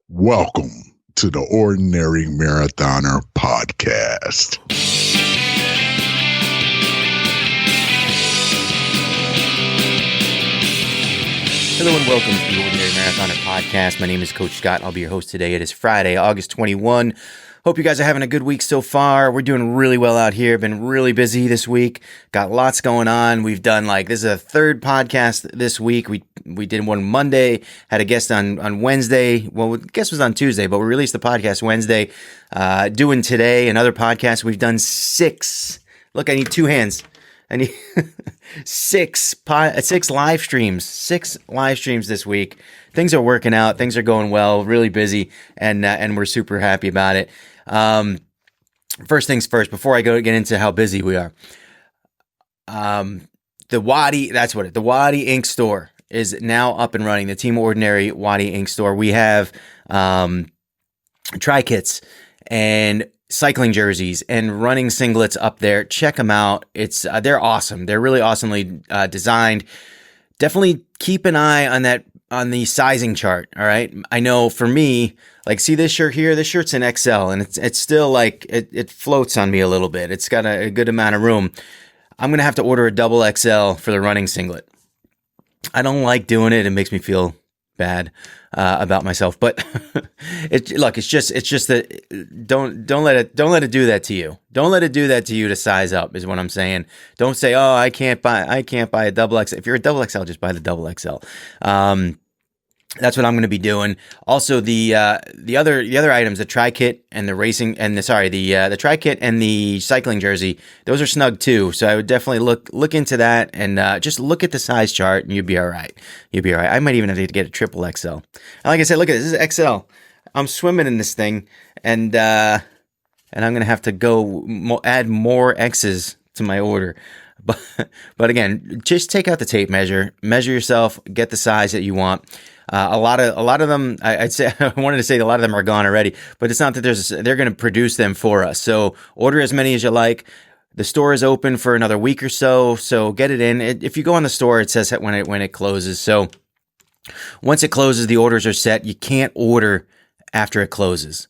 Welcome to the Ordinary Marathoner Podcast. Hello and welcome to the Ordinary Marathoner Podcast. My name is Coach Scott. I'll be your host today. It is Friday, August 21. Hope you guys are having a good week so far. We're doing really well out here. Been really busy this week. Got lots going on. We've done this is a third podcast this week. We did one Monday, had a guest on Wednesday. Well, the guest was on Tuesday, but we released the podcast Wednesday. Doing today another podcast. We've done 6. Look, I need 2 hands. I need 6 live streams. 6 live streams this week. Things are working out. Things are going well. Really busy, and we're super happy about it. First things first, before I get into how busy we are, the Wattie Ink store is now up and running. The Team Ordinary Wattie Ink store. We have tri-kits and cycling jerseys and running singlets up there. Check them out. They're awesome. They're really awesomely designed. Definitely keep an eye on the sizing chart. All right. I know for me, see this shirt here, this shirt's an XL and it's still it floats on me a little bit. It's got a good amount of room. I'm going to have to order a double XL for the running singlet. I don't like doing it. It makes me feel bad about myself, but it's just that don't let it do that to you. Don't let it do that to you to size up is what I'm saying. Don't say, oh, I can't buy a double XL. If you're a double XL, just buy the double XL. That's what I'm going to be doing. Also, the other items, the tri-kit and the tri-kit and the cycling jersey, those are snug too. So I would definitely look into that and just look at the size chart, and you'll be all right. I might even have to get a triple XL. And like I said, look at this. This is XL. I'm swimming in this thing, and I'm going to have to go add more X's to my order. But again, just take out the tape measure yourself, get the size that you want. A lot of them, I'd say, I wanted to say a lot of them are gone already, but it's not that they're going to produce them for us. So order as many as you like. The store is open for another week or so get it in. If you go on the store, it says that when it closes. So once it closes, the orders are set. You can't order after it closes.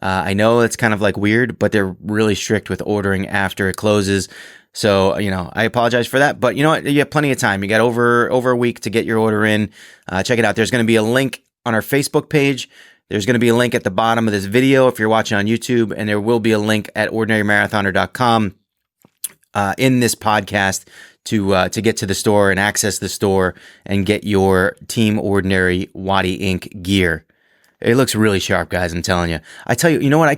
I know it's kind of weird, but they're really strict with ordering after it closes. So, I apologize for that, but you know what? You have plenty of time. You got over a week to get your order in. Check it out. There's going to be a link on our Facebook page. There's going to be a link at the bottom of this video if you're watching on YouTube, and there will be a link at ordinarymarathoner.com in this podcast to get to the store and access the store and get your Team Ordinary Wattie Ink gear. It looks really sharp, guys. I'm telling you. I tell you what I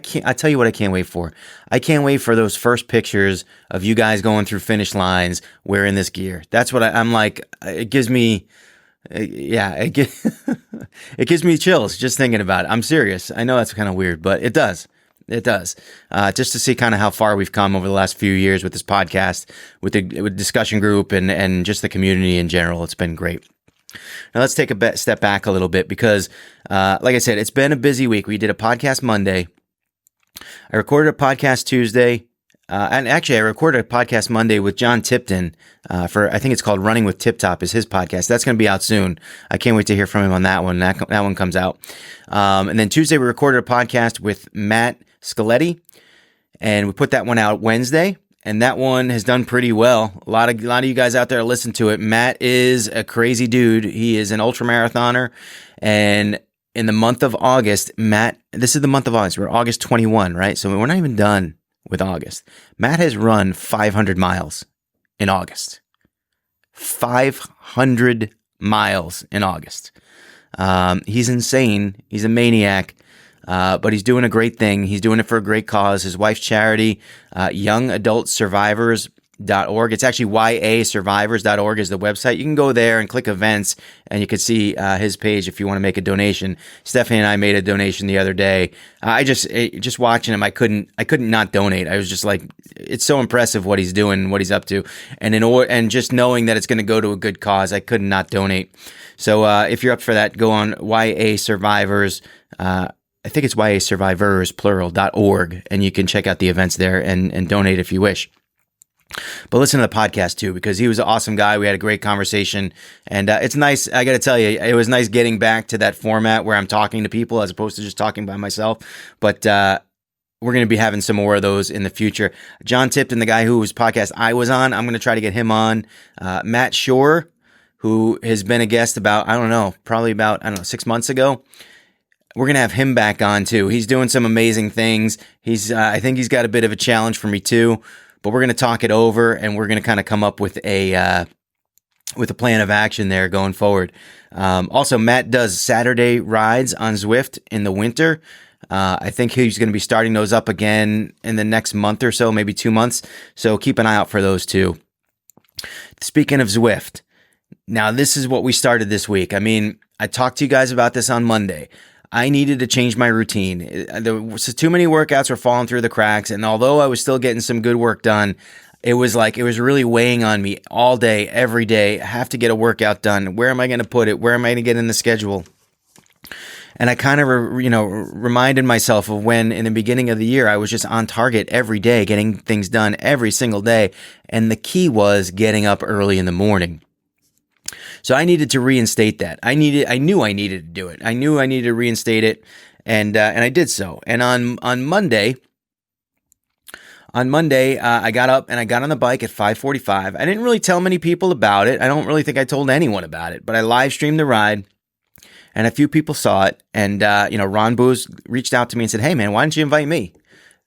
can't wait for. I can't wait for those first pictures of you guys going through finish lines wearing this gear. That's what I'm like. It gives me, it gives me chills just thinking about it. I'm serious. I know that's kind of weird, but it does. It does. Just to see kind of how far we've come over the last few years with this podcast, with the discussion group and just the community in general. It's been great. Now let's take a step back a little bit because, like I said, it's been a busy week. We did a podcast Monday. I recorded a podcast Tuesday. And actually, I recorded a podcast Monday with John Tipton for, I think it's called Running with Tip Top is his podcast. That's going to be out soon. I can't wait to hear from him on that one. That one comes out. And then Tuesday, we recorded a podcast with Matt Scaletti, and we put that one out Wednesday. And that one has done pretty well. A lot of you guys out there listen to it. Matt is a crazy dude. He is an ultramarathoner. And in the month of August, this is the month of August. We're August 21, right? So we're not even done with August. Matt has run 500 miles in August. 500 miles in August. He's insane. He's a maniac. But he's doing a great thing. He's doing it for a great cause. His wife's charity, youngadultsurvivors.org. It's actually yasurvivors.org is the website. You can go there and click events, and you can see his page if you want to make a donation. Stephanie and I made a donation the other day. I just watching him, I couldn't not donate. I was just like, it's so impressive what he's doing, what he's up to, and just knowing that it's going to go to a good cause, I could not donate. So if you're up for that, go on yasurvivors. I think it's yasurvivors, plural.org, and you can check out the events there and donate if you wish. But listen to the podcast too, because he was an awesome guy. We had a great conversation, and it's nice. I got to tell you, it was nice getting back to that format where I'm talking to people as opposed to just talking by myself. But we're going to be having some more of those in the future. John Tipton, the guy whose podcast I was on, I'm going to try to get him on. Matt Shore, who has been a guest probably about 6 months ago. We're going to have him back on too. He's doing some amazing things. I think he's got a bit of a challenge for me too. But we're going to talk it over, and we're going to kind of come up with a plan of action there going forward. Also, Matt does Saturday rides on Zwift in the winter. I think he's going to be starting those up again in the next month or so, maybe 2 months. So keep an eye out for those too. Speaking of Zwift, now this is what we started this week. I mean, I talked to you guys about this on Monday. I needed to change my routine. There was too many workouts were falling through the cracks, and although I was still getting some good work done, it was really weighing on me all day, every day. I have to get a workout done. Where am I going to put it? Where am I going to get in the schedule? And I kind of, reminded myself of when in the beginning of the year, I was just on target every day, getting things done every single day. And the key was getting up early in the morning. So I needed to reinstate that. I knew I needed to do it. I knew I needed to reinstate it, and I did so. And on Monday, I got up and I got on the bike at 5:45. I didn't really tell many people about it. I don't really think I told anyone about it, but I live streamed the ride, and a few people saw it. And Ron Booz reached out to me and said, "Hey man, why don't you invite me?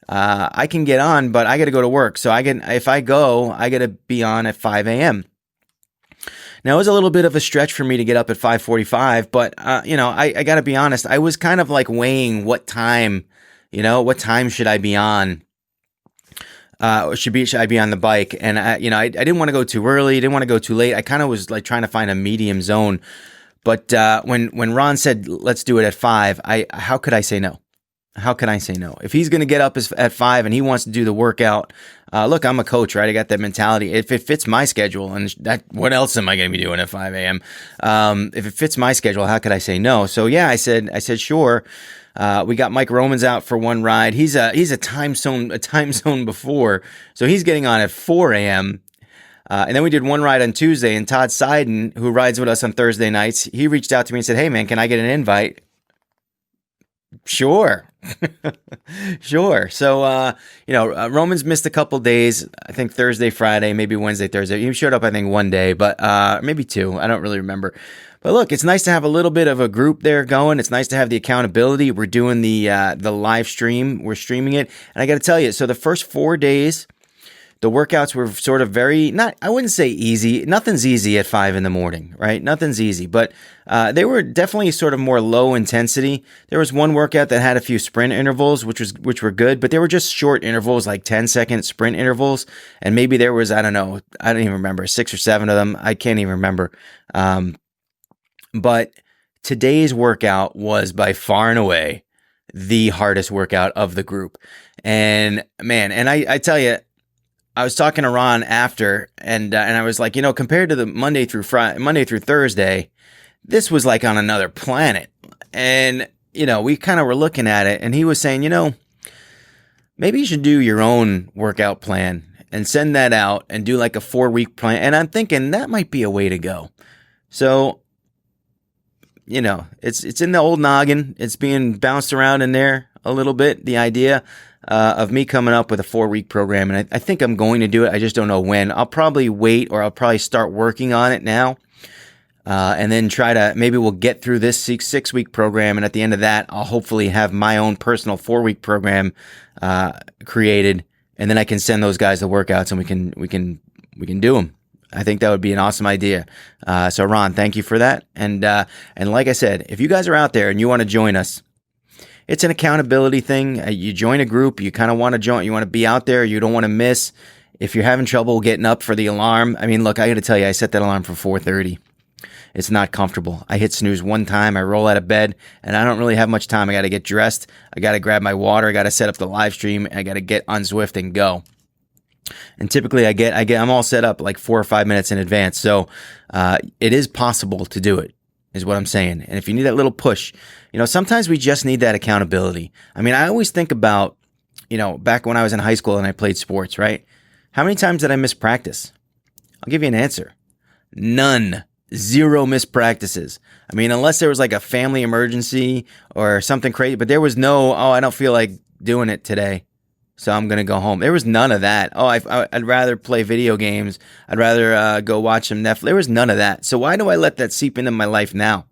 I can get on, but I got to go to work. So if I go, I got to be on at 5 a.m." Now, it was a little bit of a stretch for me to get up at 5:45, but, I got to be honest. I was kind of like weighing what time should I be on? Should I be on the bike? And I didn't want to go too early. Didn't want to go too late. I kind of was like trying to find a medium zone. But when Ron said, let's do it at 5, how could I say no? How can I say no? If he's going to get up at 5 and he wants to do the workout, look, I'm a coach, right? I got that mentality. If it fits my schedule, and what else am I going to be doing at 5 a.m.? If it fits my schedule, how could I say no? So yeah, I said sure. We got Mike Romans out for one ride. He's a time zone before, so he's getting on at 4 a.m. And then we did one ride on Tuesday, and Todd Seiden, who rides with us on Thursday nights, he reached out to me and said, "Hey man, can I get an invite?" Sure. Sure. So, Romans missed a couple days, I think Thursday, Friday, maybe Wednesday, Thursday. He showed up, I think, one day, but maybe two. I don't really remember. But look, it's nice to have a little bit of a group there going. It's nice to have the accountability. We're doing the live stream. We're streaming it. And I got to tell you, so the first 4 days, the workouts were sort of I wouldn't say easy. Nothing's easy at 5 in the morning, right? Nothing's easy, but they were definitely sort of more low intensity. There was one workout that had a few sprint intervals, which were good, but they were just short intervals, like 10-second sprint intervals. And maybe there was, I don't even remember, 6 or 7 of them. I can't even remember. But today's workout was by far and away the hardest workout of the group. And man, I tell you, I was talking to Ron after, and I was like, compared to the Monday through Thursday, this was like on another planet. And, we kind of were looking at it, and he was saying, maybe you should do your own workout plan and send that out and do like a 4-week plan. And I'm thinking that might be a way to go. So, it's in the old noggin. It's being bounced around in there a little bit, the idea of me coming up with a 4-week program. And I think I'm going to do it. I just don't know when. I'll probably wait, or I'll probably start working on it now. And then maybe we'll get through this 6-week program. And at the end of that, I'll hopefully have my own personal 4-week program created. And then I can send those guys the workouts, and we can do them. I think that would be an awesome idea. So Ron, thank you for that. And like I said, if you guys are out there and you want to join us, it's an accountability thing. You join a group, you kind of want to join, you want to be out there, you don't want to miss. If you're having trouble getting up for the alarm, I mean, look, I got to tell you, I set that alarm for 4:30. It's not comfortable. I hit snooze one time, I roll out of bed, and I don't really have much time. I got to get dressed, I got to grab my water, I got to set up the live stream, I got to get on Zwift and go. And typically I'm all set up like 4 or 5 minutes in advance. So it is possible to do it, is what I'm saying. And if you need that little push, sometimes we just need that accountability. I mean, I always think about, back when I was in high school and I played sports, right? How many times did I miss practice? I'll give you an answer. None. 0 missed practices. I mean, unless there was like a family emergency or something crazy, but there was no, oh, I don't feel like doing it today, so I'm going to go home. There was none of that. Oh, I'd rather play video games. I'd rather go watch some Netflix. There was none of that. So why do I let that seep into my life now?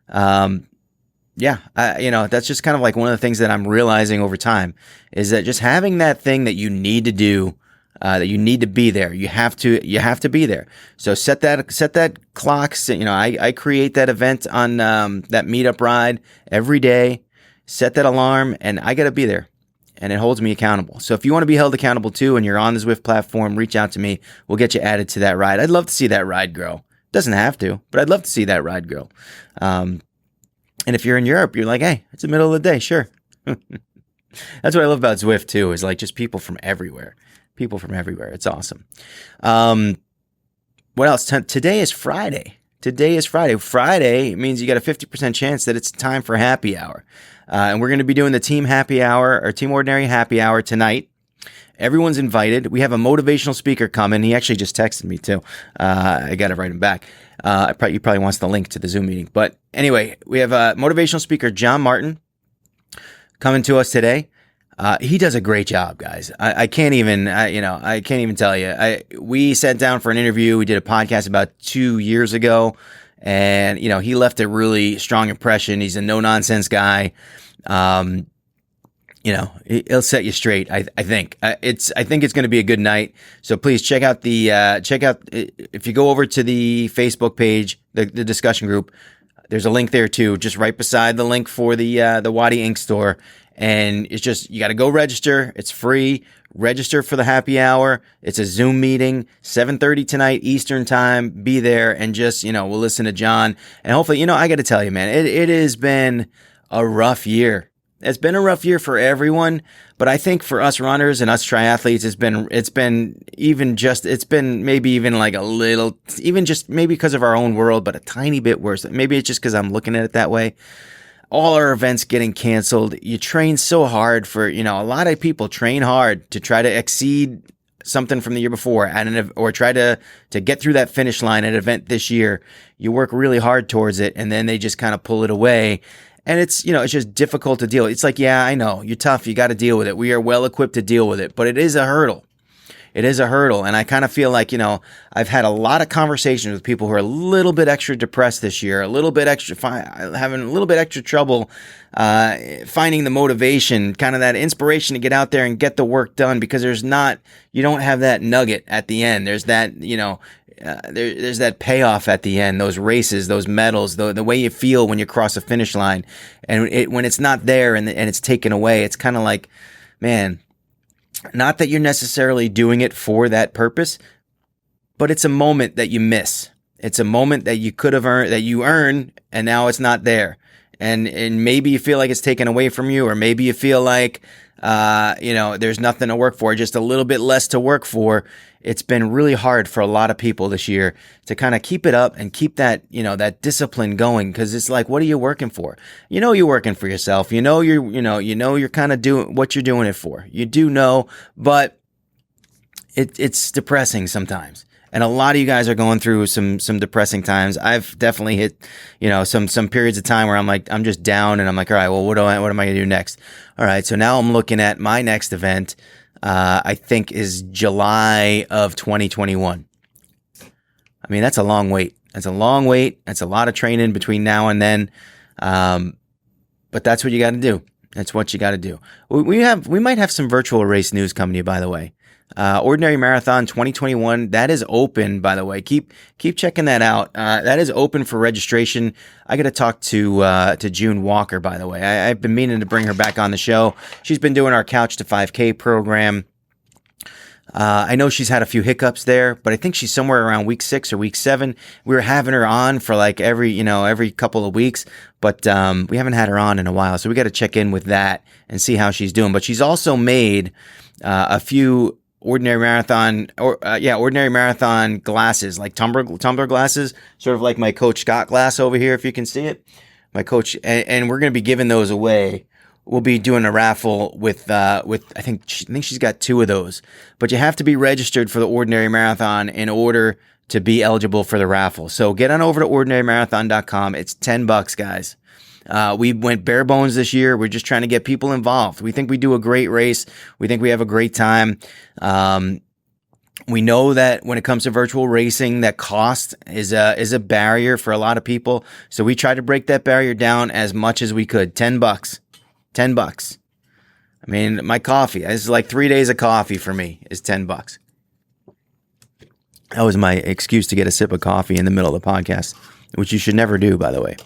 That's just kind of like one of the things that I'm realizing over time is that just having that thing that you need to do, that you need to be there. You have to be there. So set that clock. I create that event on that meetup ride every day. Set that alarm, and I got to be there. And it holds me accountable. So if you want to be held accountable too, and you're on the Zwift platform, reach out to me. We'll get you added to that ride. I'd love to see that ride grow. Doesn't have to, but I'd love to see that ride grow. And if you're in Europe, you're like, hey, it's the middle of the day. Sure. That's what I love about Zwift too, is like just people from everywhere. People from everywhere. It's awesome. What else? Today is Friday. Friday means you got a 50% chance that it's time for happy hour. And we're going to be doing the team happy hour or team ordinary happy hour tonight. Everyone's invited. We have a motivational speaker coming. He actually just texted me too. I got to write him back. He probably wants the link to the Zoom meeting. But anyway, we have a motivational speaker, John Martin, coming to us today. He does a great job, guys. I can't even tell you. We sat down for an interview. We did a podcast about 2 years ago, and he left a really strong impression. He's a no nonsense guy. He'll set you straight. I think it's going to be a good night. So please check out if you go over to the Facebook page, the discussion group. There's a link there too, just right beside the link for the Wattie Ink store. And it's just, you got to go register. It's free. Register for the happy hour. It's a Zoom meeting, 7:30 tonight, Eastern time. Be there and just, we'll listen to John. And hopefully, I got to tell you, man, it has been a rough year. It's been a rough year for everyone, but I think for us runners and us triathletes, it's been maybe even like a little, even just maybe because of our own world, but a tiny bit worse. Maybe it's just because I'm looking at it that way. All our events getting canceled. You train so hard for, a lot of people train hard to try to exceed something from the year before or try to get through that finish line at an event this year. You work really hard towards it, and then they just kind of pull it away. And it's, it's just difficult to deal with. It's like, yeah, I know, you're tough. You got to deal with it. We are well equipped to deal with it, but it is a hurdle. It is a hurdle. And I kind of feel like, I've had a lot of conversations with people who are a little bit extra depressed this year, having a little bit extra trouble finding the motivation, kind of that inspiration to get out there and get the work done, because you don't have that nugget at the end. There's that, there's that payoff at the end, those races, those medals, the way you feel when you cross a finish line. And when it's not there and it's taken away, it's kind of like, man, not that you're necessarily doing it for that purpose, but it's a moment that you miss. It's a moment that you could have earned, that you earn, and now it's not there. And maybe you feel like it's taken away from you, or maybe you feel like, there's nothing to work for, just a little bit less to work for. It's been really hard for a lot of people this year to kind of keep it up and keep that, that discipline going. Cause it's like, what are you working for? You're working for yourself. You're kind of doing what you're doing it for. You do know, but it's depressing sometimes. And a lot of you guys are going through some depressing times. I've definitely hit, some periods of time where I'm like, I'm just down, and I'm like, all right, well, what am I going to do next? All right. So now I'm looking at my next event, I think is July of 2021. I mean, that's a long wait. That's a lot of training between now and then. But that's what you got to do. That's what you got to do. We might have some virtual race news coming to you, by the way. Ordinary Marathon 2021, that is open, by the way. Keep checking that out. That is open for registration. I got to talk to June Walker, by the way. I've been meaning to bring her back on the show. She's been doing our Couch to 5K program. I know she's had a few hiccups there, but I think she's somewhere around week 6 or week 7. We were having her on for like every couple of weeks, but we haven't had her on in a while. So we got to check in with that and see how she's doing. But she's also made a few ordinary marathon glasses, like tumbler glasses, sort of like my Coach Scott glass over here, if you can see it. My coach, and we're going to be giving those away we'll be doing a raffle with I think she's got 2 of those, but you have to be registered for the Ordinary Marathon in order to be eligible for the raffle. So get on over to ordinarymarathon.com. It's $10, guys. We went bare bones this year. We're just trying to get people involved. We think we do a great race. We think we have a great time. We know that when it comes to virtual racing, that cost is a barrier for a lot of people. So we try to break that barrier down as much as we could. $10. $10. I mean, my coffee, this is like 3 days of coffee for me is $10. That was my excuse to get a sip of coffee in the middle of the podcast, which you should never do, by the way.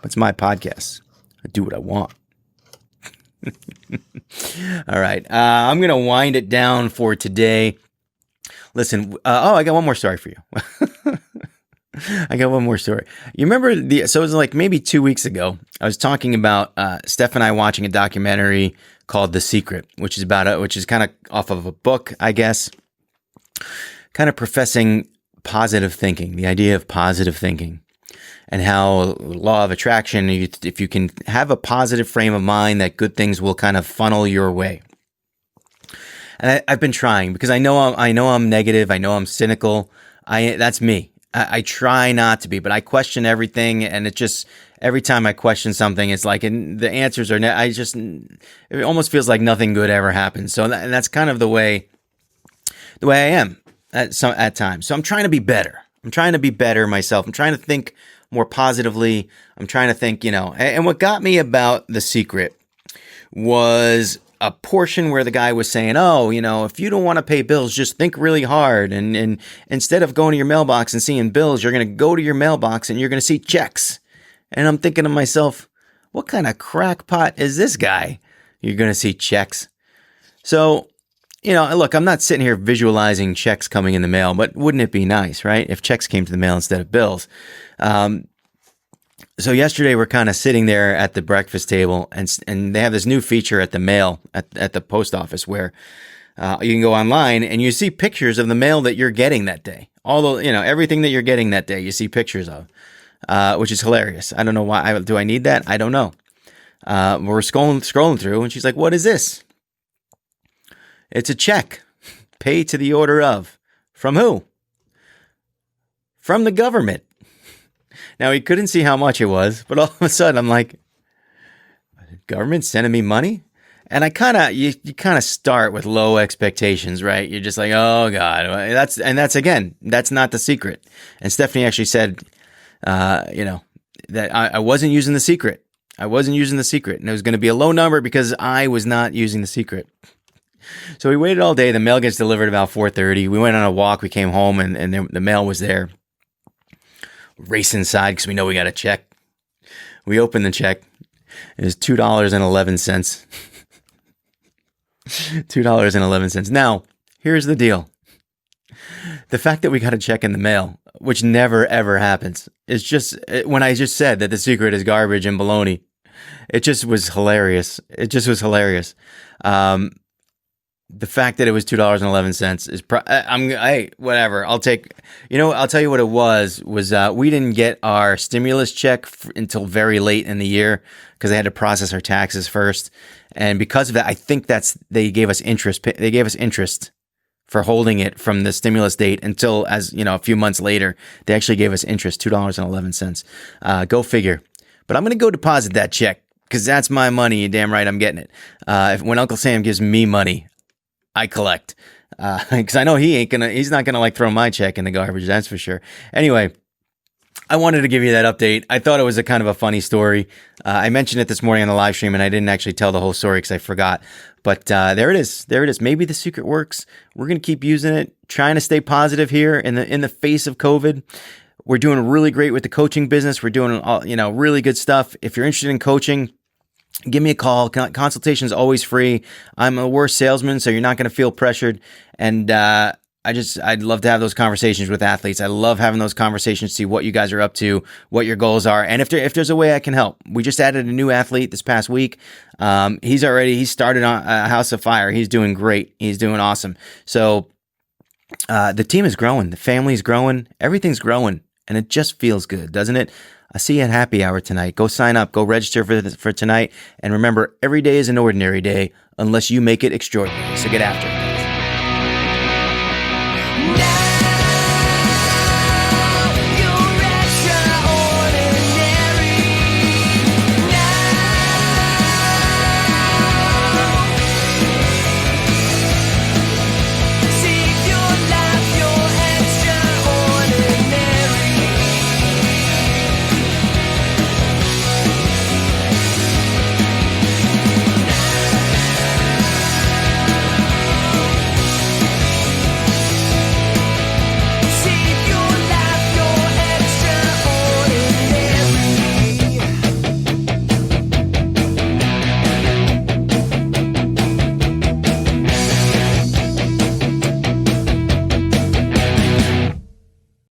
But it's my podcast. I do what I want. All right. I'm going to wind it down for today. Listen, I got one more story for you. I got one more story. You remember so it was like maybe 2 weeks ago, I was talking about Steph and I watching a documentary called The Secret, which is kind of off of a book, I guess, kind of professing positive thinking, the idea of positive thinking, and how law of attraction, if you can have a positive frame of mind, that good things will kind of funnel your way. And I've been trying because I know I'm negative. I know I'm cynical. That's me. I try not to be, but I question everything, and it just every time I question something, it's like the answers are. It almost feels like nothing good ever happens. So that's kind of the way I am at times. So I'm trying to be better. I'm trying to be better myself. I'm trying to think more positively. I'm trying to think, and what got me about The Secret was a portion where the guy was saying, if you don't want to pay bills, just think really hard. And instead of going to your mailbox and seeing bills, you're going to go to your mailbox and you're going to see checks. And I'm thinking to myself, what kind of crackpot is this guy? You're going to see checks. So, look, I'm not sitting here visualizing checks coming in the mail, but wouldn't it be nice, right? If checks came to the mail instead of bills. So yesterday we're kind of sitting there at the breakfast table, and they have this new feature at the mail at the post office where you can go online and you see pictures of the mail that you're getting that day. Everything that you're getting that day, you see pictures of, which is hilarious. I don't know why. Do I need that? I don't know. We're scrolling through, and she's like, "What is this?" It's a check, paid to the order of. From who? From the government. Now, he couldn't see how much it was, but all of a sudden, I'm like, government sending me money? And you kind of start with low expectations, right? You're just like, oh God, that's not The Secret. And Stephanie actually said, that I wasn't using The Secret. I wasn't using The Secret, and it was going to be a low number because I was not using The Secret. So we waited all day. The mail gets delivered about 4:30. We went on a walk. We came home, and the mail was there. Race inside because we know we got a check. We opened the check. It was $2.11. $2.11. Now, here's the deal. The fact that we got a check in the mail, which never ever happens, is just when I just said that The Secret is garbage and baloney. It just was hilarious. The fact that it was $2.11 is whatever. I'll tell you what it was we didn't get our stimulus check until very late in the year because they had to process our taxes first. And because of that, I think they gave us interest. They gave us interest for holding it from the stimulus date until a few months later, they actually gave us interest, $2.11. Go figure. But I'm going to go deposit that check because that's my money. You're damn right I'm getting it. When Uncle Sam gives me money, I collect, because I know he's not gonna like throw my check in the garbage. That's for sure. Anyway, I wanted to give you that update. I thought it was a kind of a funny story. I mentioned it this morning on the live stream, and I didn't actually tell the whole story because I forgot. But there it is. Maybe The Secret works. We're gonna keep using it, trying to stay positive here in the face of COVID. We're doing really great with the coaching business. We're doing really good stuff. If you're interested in coaching, give me a call. Consultation is always free. I'm a worse salesman, so you're not going to feel pressured. And I'd love to have those conversations with athletes. I love having those conversations, see what you guys are up to, what your goals are, and if there's a way I can help. We just added a new athlete this past week. He started on House of Fire. He's doing great. He's doing awesome. So the team is growing. The family's growing. Everything's growing. And it just feels good, doesn't it? I'll see you at happy hour tonight. Go sign up. Go register for tonight. And remember, every day is an ordinary day unless you make it extraordinary. So get after it.